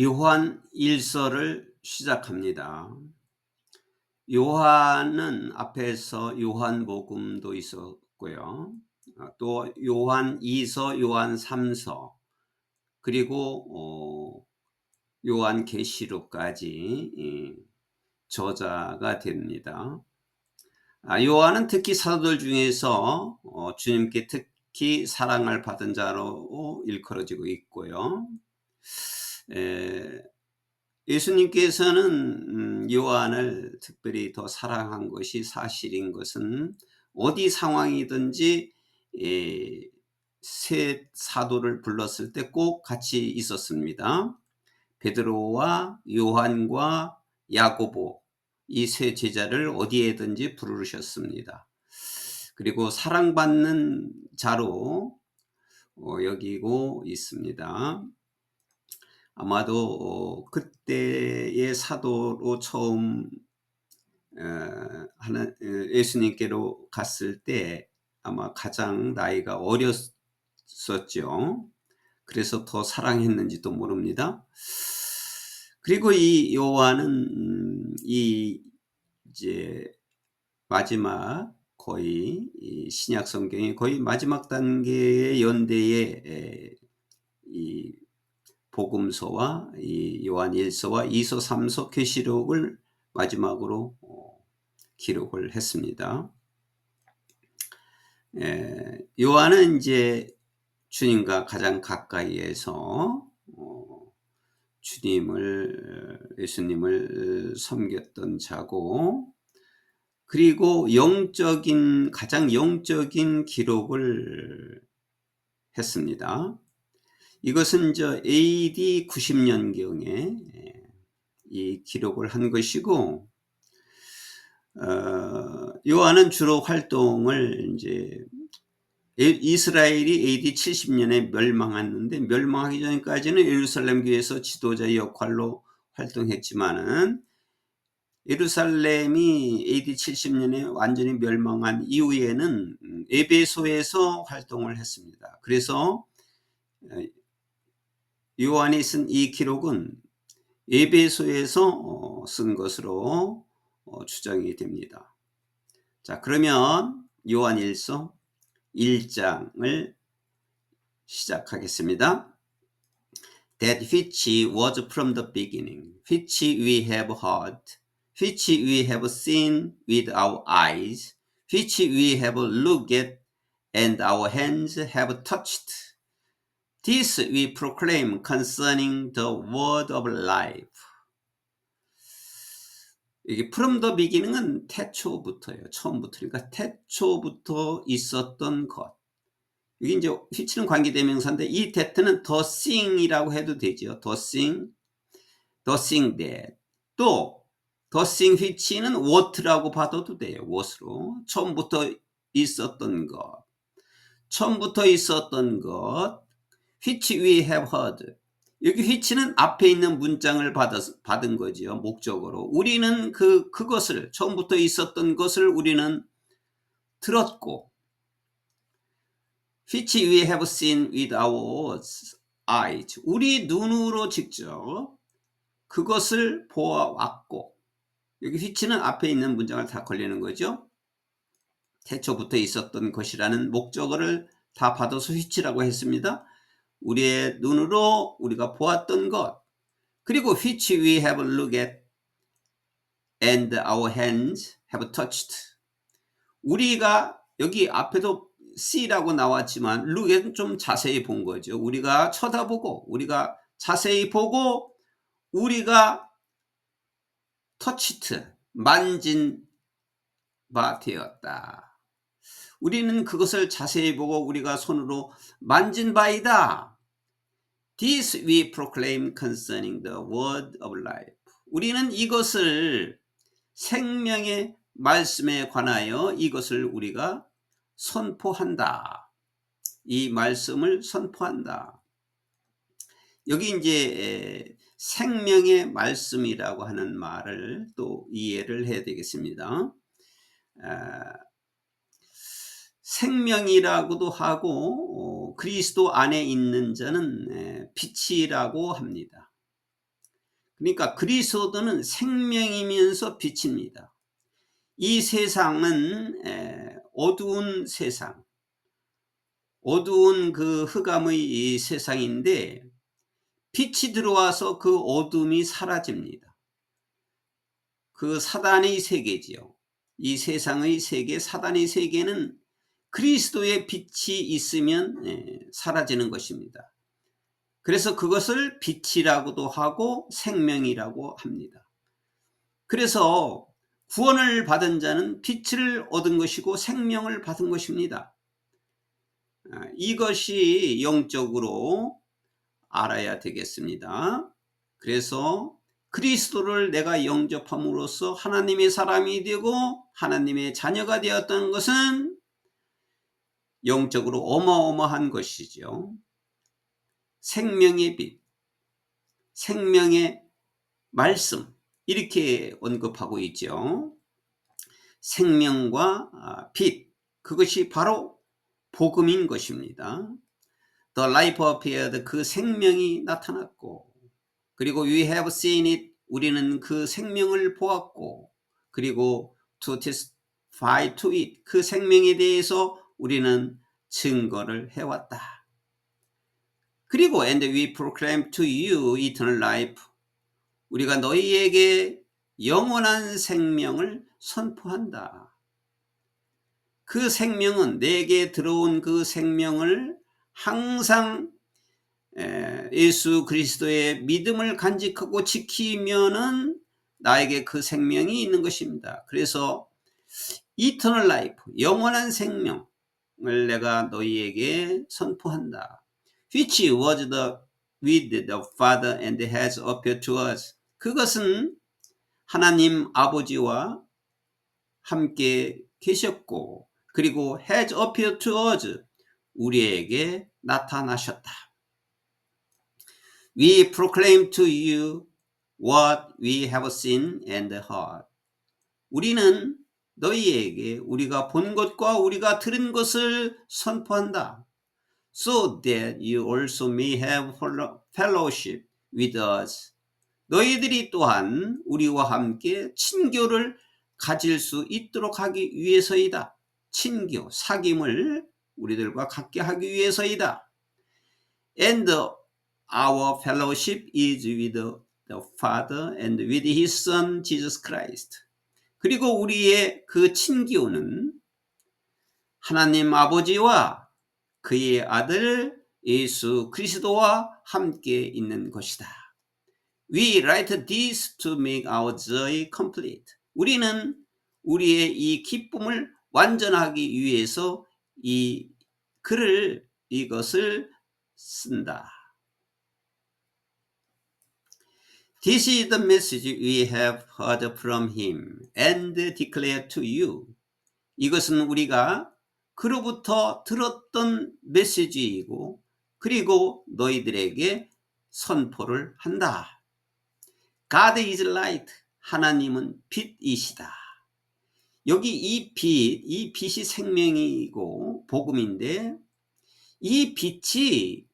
요한 1서를 시작합니다. 요한은 앞에서 요한복음도 있었고요. 또 요한 2서, 요한 3서, 그리고 요한계시록까지 저자가 됩니다. 요한은 특히 사도들 중에서 주님께 특히 사랑을 받은 자로 일컬어지고 있고요. 예수님께서는 요한을 특별히 더 사랑한 것이 사실인 것은 어디 상황이든지 세 사도를 불렀을 때 꼭 같이 있었습니다. 베드로와 요한과 야고보, 이 세 제자를 어디에든지 부르셨습니다. 그리고 사랑받는 자로 여기고 있습니다. 아마도 그때의 사도로 처음 예수님께로 갔을 때 아마 가장 나이가 어렸었죠. 그래서 더 사랑했는지도 모릅니다. 그리고 이 요한은 이제 마지막 거의 신약 성경의 거의 마지막 단계의 연대의 이 복음서와 이 요한 1서와 2서, 3서, 계시록을 마지막으로 기록을 했습니다. 요한은 이제 주님과 가장 가까이에서 예수님을 섬겼던 자고, 그리고 가장 영적인 기록을 했습니다. 이것은 AD 90년경에 이 기록을 한 것이고, 요한은 주로 활동을 이스라엘이 AD 70년에 멸망했는데, 멸망하기 전까지는 예루살렘 교회에서 지도자 역할로 활동했지만은 예루살렘이 AD 70년에 완전히 멸망한 이후에는 에베소에서 활동을 했습니다. 그래서 요한이 쓴 이 기록은 에베소에서 쓴 것으로 추정이 됩니다. 자, 그러면 요한 1서 1장을 시작하겠습니다. That which was from the beginning, which we have heard, which we have seen with our eyes, which we have looked at, and our hands have touched. This we proclaim concerning the word of life. 이게 from the beginning은 태초부터예요. 처음부터. 그러니까 태초부터 있었던 것. 이게 이제 which는 관계대명사인데 이 that는 the thing이라고 해도 되죠. the thing that. 또 the thing which는 what라고 봐도 돼요. what으로. 처음부터 있었던 것. 처음부터 있었던 것. which we have heard. 여기 which는 앞에 있는 문장을 받은 거지요. 목적으로. 우리는 그것을, 처음부터 있었던 것을 우리는 들었고, which we have seen with our eyes. 우리 눈으로 직접 그것을 보아왔고, 여기 which는 앞에 있는 문장을 다 걸리는 거죠. 태초부터 있었던 것이라는 목적어를 다 받아서 which라고 했습니다. 우리의 눈으로 우리가 보았던 것, 그리고 which we have looked at and our hands have touched. 우리가 여기 앞에도 see라고 나왔지만 look at은 좀 자세히 본 거죠. 우리가 쳐다보고, 우리가 자세히 보고, 우리가 touched, 만진 바 되었다. 우리는 그것을 자세히 보고 우리가 손으로 만진 바이다. This we proclaim concerning the word of life. 우리는 이것을 생명의 말씀에 관하여 이것을 우리가 선포한다. 이 말씀을 선포한다. 여기 이제 생명의 말씀이라고 하는 말을 또 이해를 해야 되겠습니다. 생명이라고도 하고 그리스도 안에 있는 자는 빛이라고 합니다. 그러니까 그리스도는 생명이면서 빛입니다. 이 세상은 어두운 세상, 어두운 그 흑암의 이 세상인데 빛이 들어와서 그 어둠이 사라집니다. 그 사단의 세계지요. 이 세상의 세계, 사단의 세계는 그리스도의 빛이 있으면 사라지는 것입니다. 그래서 그것을 빛이라고도 하고 생명이라고 합니다. 그래서 구원을 받은 자는 빛을 얻은 것이고 생명을 받은 것입니다. 이것이 영적으로 알아야 되겠습니다. 그래서 그리스도를 내가 영접함으로써 하나님의 사람이 되고 하나님의 자녀가 되었다는 것은 영적으로 어마어마한 것이죠. 생명의 빛, 생명의 말씀, 이렇게 언급하고 있죠. 생명과 빛, 그것이 바로 복음인 것입니다. The life appeared, 그 생명이 나타났고, 그리고 we have seen it, 우리는 그 생명을 보았고, 그리고 to testify to it, 그 생명에 대해서 우리는 증거를 해왔다. 그리고 and we proclaim to you eternal life, 우리가 너희에게 영원한 생명을 선포한다. 그 생명은 내게 들어온 그 생명을 항상 예수 그리스도의 믿음을 간직하고 지키면은 나에게 그 생명이 있는 것입니다. 그래서 eternal life, 영원한 생명을 내가 너희에게 선포한다. Which was with the Father and has appeared to us. 그것은 하나님 아버지와 함께 계셨고, 그리고 has appeared to us, 우리에게 나타나셨다. We proclaim to you what we have seen and heard. 우리는 너희에게 우리가 본 것과 우리가 들은 것을 선포한다. So that you also may have fellowship with us. 너희들이 또한 우리와 함께 친교를 가질 수 있도록 하기 위해서이다. 친교, 사귐을 우리들과 갖게 하기 위해서이다. And our fellowship is with the Father and with His Son Jesus Christ. 그리고 우리의 그 친교는 하나님 아버지와 그의 아들 예수 그리스도와 함께 있는 것이다. We write this to make our joy complete. 우리는 우리의 이 기쁨을 완전하기 위해서 이 글을, 이것을 쓴다. This is the message we have heard from him and declare to you. 이것은 우리가 그로부터 들었던 메시지이고 그리고 너희들에게 선포를 한다. God is light. 하나님은 빛이시다. 여기 이 빛이 생명이고 복음인데, 이 빛이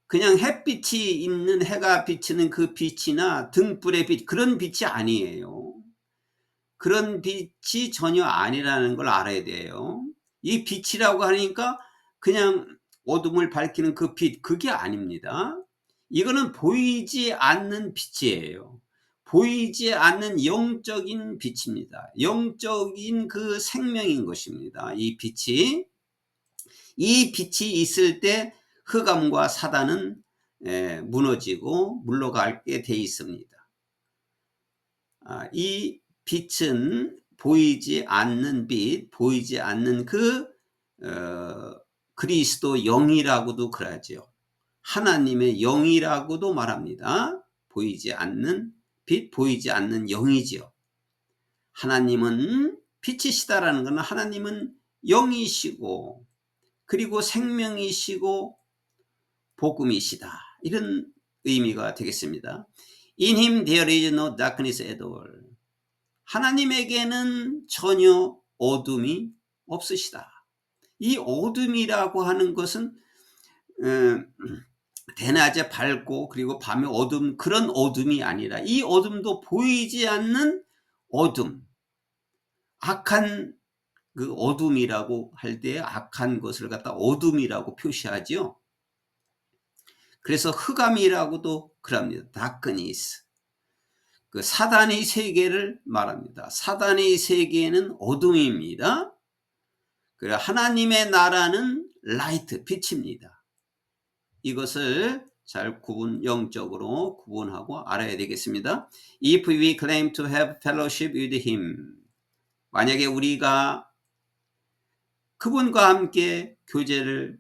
그냥 햇빛이 있는, 해가 비치는 그 빛이나 등불의 빛, 그런 빛이 아니에요. 그런 빛이 전혀 아니라는 걸 알아야 돼요. 이 빛이라고 하니까 그냥 어둠을 밝히는 그 빛, 그게 아닙니다. 이거는 보이지 않는 빛이에요. 보이지 않는 영적인 빛입니다. 영적인 그 생명인 것입니다. 이 빛이 있을 때 흑암과 사단은 무너지고 물러가게 돼 있습니다. 이 빛은 보이지 않는 빛, 보이지 않는 그 그리스도 영이라고도 그러죠. 하나님의 영이라고도 말합니다. 보이지 않는 빛, 보이지 않는 영이지요. 하나님은 빛이시다라는 것은 하나님은 영이시고 그리고 생명이시고 복음이시다, 이런 의미가 되겠습니다. In him there is no darkness at all. 하나님에게는 전혀 어둠이 없으시다. 이 어둠이라고 하는 것은 대낮에 밝고 그리고 밤에 어둠, 그런 어둠이 아니라 이 어둠도 보이지 않는 어둠, 악한 그 어둠이라고 할 때 악한 것을 갖다 어둠이라고 표시하죠. 그래서 흑암이라고도 그럽니다. 다크니스. 그 사단의 세계를 말합니다. 사단의 세계는 어둠입니다. 그리고 하나님의 나라는 라이트, 빛입니다. 이것을 잘 영적으로 구분하고 알아야 되겠습니다. If we claim to have fellowship with him, 만약에 우리가 그분과 함께 교제를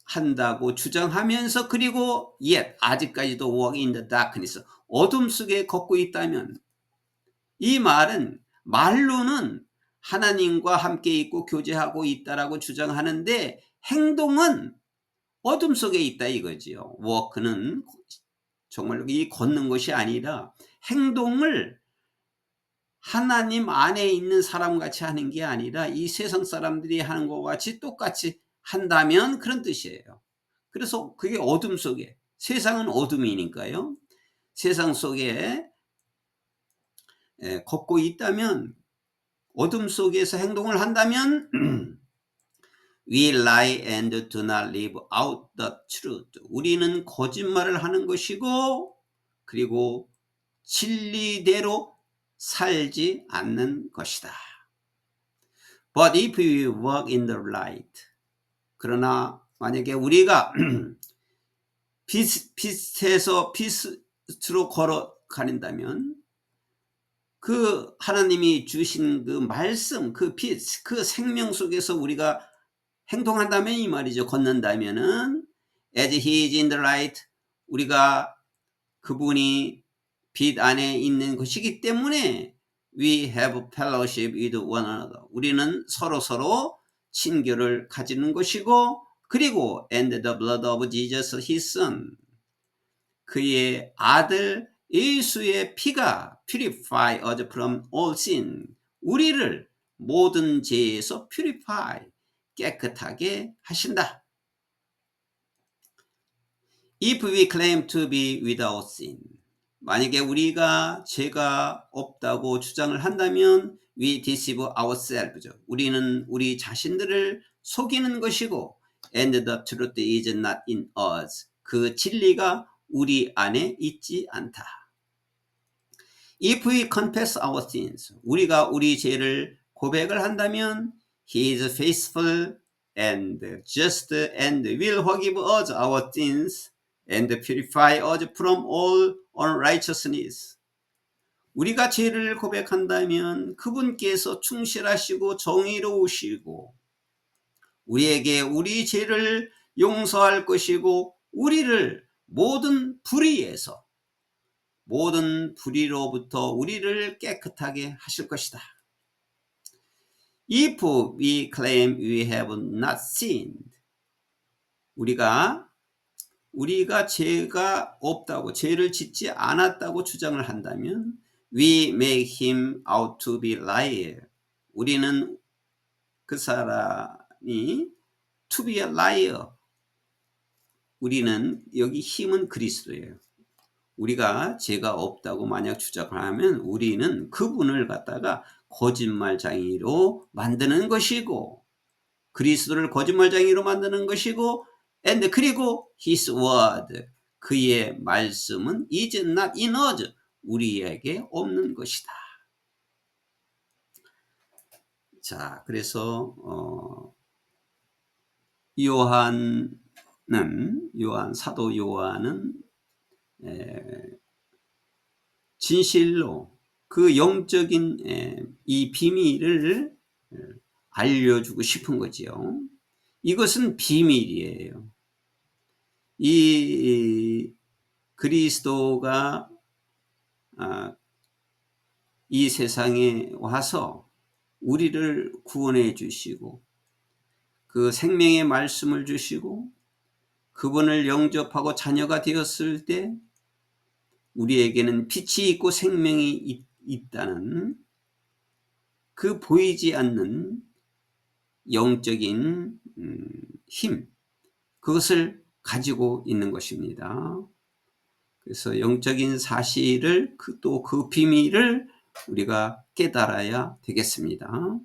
한다고 주장하면서 그리고 아직까지도 walk in the darkness, 어둠 속에 걷고 있다면, 이 말은 말로는 하나님과 함께 있고 교제하고 있다라고 주장하는데 행동은 어둠 속에 있다 이거지요. walk는 정말 이 걷는 것이 아니라 행동을 하나님 안에 있는 사람같이 하는 게 아니라 이 세상 사람들이 하는 것과 같이 똑같이 한다면 그런 뜻이에요. 그래서 그게 어둠 속에, 세상은 어둠이니까요. 세상 속에 걷고 있다면, 어둠 속에서 행동을 한다면 We lie and do not live out the truth. 우리는 거짓말을 하는 것이고 그리고 진리대로 살지 않는 것이다. But if we walk in the light, 그러나 만약에 우리가 빛에서 빛으로 걸어가는다면 그 하나님이 주신 그 말씀, 그 빛, 그 생명 속에서 우리가 행동한다면 이 말이죠. 걷는다면은 as he is in the light, 우리가 그분이 빛 안에 있는 것이기 때문에 we have fellowship with one another. 우리는 서로 친교를 가지는 것이고 그리고 and the blood of Jesus his son, 그의 아들 예수의 피가 purify us from all sin, 우리를 모든 죄에서 purify, 깨끗하게 하신다. If we claim to be without sin, 만약에 우리가 죄가 없다고 주장을 한다면 we deceive ourselves, 우리는 우리 자신들을 속이는 것이고 and the truth is not in us, 그 진리가 우리 안에 있지 않다. If we confess our sins, 우리가 우리 죄를 고백을 한다면 he is faithful and just and will forgive us our sins and purify us from all unrighteousness. 우리가 죄를 고백한다면 그분께서 충실하시고 정의로우시고 우리에게 우리 죄를 용서할 것이고 우리를 모든 불의에서, 모든 불의로부터 우리를 깨끗하게 하실 것이다. If we claim we have not sinned, 우리가 죄가 없다고, 죄를 짓지 않았다고 주장을 한다면 we make him out to be liar, 우리는 그 사람이 to be a liar, 우리는 여기 힘은 그리스도예요. 우리가 죄가 없다고 만약 주장하면 우리는 그분을 갖다가 거짓말쟁이로 만드는 것이고 그리스도를 거짓말쟁이로 만드는 것이고 and 그리고 his word, 그의 말씀은 is not in us, 우리에게 없는 것이다. 자, 그래서 사도 요한은 진실로 그 영적인 이 비밀을 알려주고 싶은 거지요. 이것은 비밀이에요. 이 그리스도가 이 세상에 와서 우리를 구원해 주시고 그 생명의 말씀을 주시고 그분을 영접하고 자녀가 되었을 때 우리에게는 빛이 있고 생명이 있다는 그 보이지 않는 영적인 힘, 그것을 가지고 있는 것입니다. 그래서 영적인 사실을 또 그 비밀을 우리가 깨달아야 되겠습니다.